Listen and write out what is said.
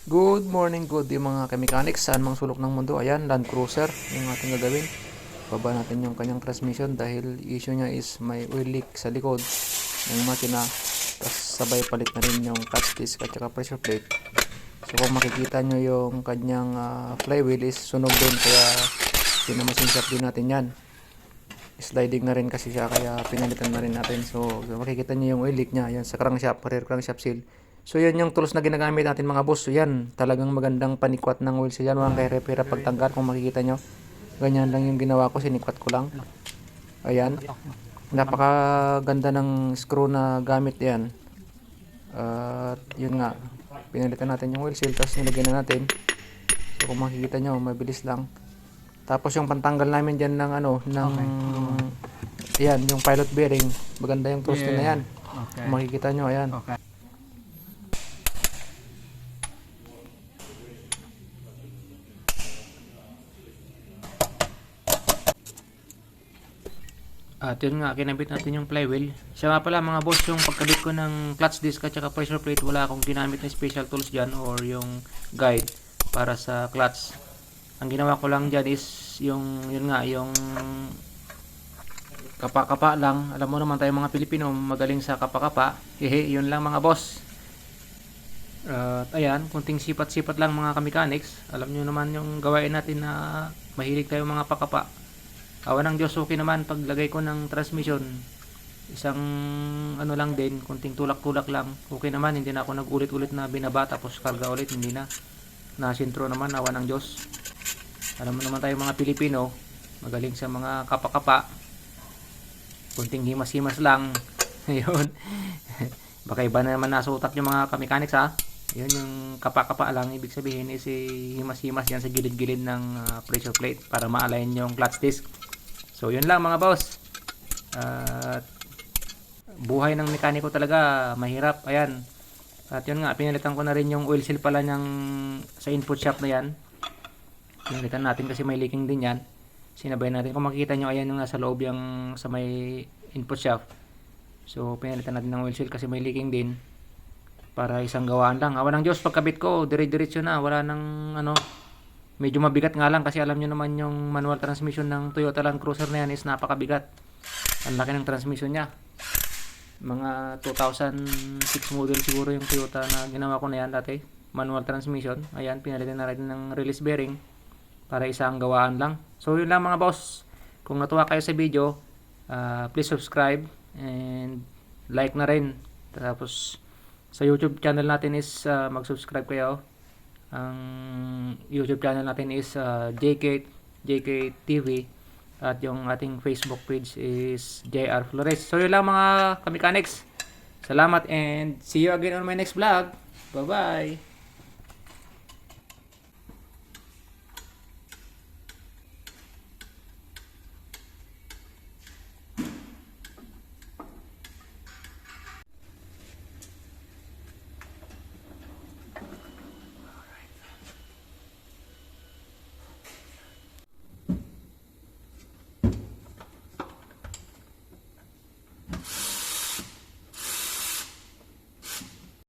Good morning, good day mga ka-mechanics. Saan mang sulok ng mundo. Ayan, Land Cruiser yung ating gagawin. Baba natin yung kanyang transmission dahil issue niya is may oil leak sa likod ng makina. Tapos sabay palit na rin yung clutch disc at saka pressure plate. So kung makikita nyo yung kanyang flywheel is sunog din, kaya pinamasin shop din natin yan. Sliding na rin kasi siya, kaya pinalitan na rin natin. So makikita nyo yung oil leak niya. Yan sa crankshaft, rear crankshaft seal. So yan yung tools na ginagamit natin mga boss. So yan, talagang magandang panikwat ng oil seal yan. Walang kahirap-hirap pagtanggal kung makikita nyo. Ganyan lang yung ginawa ko, sinikwat ko lang. Ayan. Napakaganda ng screw na gamit yan. At yun nga, pinalitan natin yung oil seal, tapos nilagyan na natin. So kung makikita nyo, mabilis lang. Tapos yung pantanggal namin dyan ng yan, yung pilot bearing. Maganda yung tools din na yan. Okay. Kung makikita nyo, ayan. Okay. At yun nga, kinabit natin yung flywheel. Siya nga pala mga boss, yung pagkabit ko ng clutch disc at saka pressure plate, wala akong ginamit na special tools dyan or yung guide para sa clutch. Ang ginawa ko lang dyan is yun nga, yung kapa-kapa lang. Alam mo naman tayo mga Pilipino, magaling sa kapa-kapa. Hehe, yun lang mga boss. At ayan, kunting sipat-sipat lang mga ka-mechanics. Alam nyo naman yung gawain natin na mahilig tayo mga pakapa. Awan ng Diyos, okay naman paglagay ko ng transmission. Isang ano lang din, kunting tulak-tulak lang. Okay naman, hindi na ako nag-ulit-ulit na binaba tapos karga ulit, hindi na. Nasintro naman, awan ng Diyos. Alam mo naman tayo mga Pilipino, magaling sa mga kapa-kapa. Kunting himas-himas lang. Ayun. Baka iba na naman nasutat yung mga ka-mechanics ha. Yun yung kapa-kapa lang, ibig sabihin is himas-himas yan sa gilid-gilid ng pressure plate para ma-align yung clutch disc. So yun lang mga boss. Buhay ng mekaniko talaga mahirap. Ayan. At yun nga, pinalitan ko na rin yung oil seal pala sa input shaft na yan. Pinalitan natin kasi may leaking din yan. Sinabay natin. Kung makikita nyo, ayan yung nasa loob yung sa may input shaft. So pinalitan natin ng oil seal kasi may leaking din. Para isang gawaan lang. Awan ng Diyos, pagkabit ko, dire-diretso na. Wala nang medyo mabigat nga lang kasi alam nyo naman yung manual transmission ng Toyota Land Cruiser na yan is napakabigat. Ang laki ng transmission niya. Mga 2006 model siguro yung Toyota na ginawa ko na yan dati. Manual transmission. Ayan, pinalitan na rin ng release bearing para isang gawaan lang. So yun lang mga boss. Kung natuwa kayo sa video, please subscribe and like na rin. Tapos sa YouTube channel natin is mag-subscribe kayo. Ang YouTube channel natin is JK TV at yung ating Facebook page is JR Flores. So yun lang mga ka-mechanics. Salamat and see you again on my next vlog. Bye bye.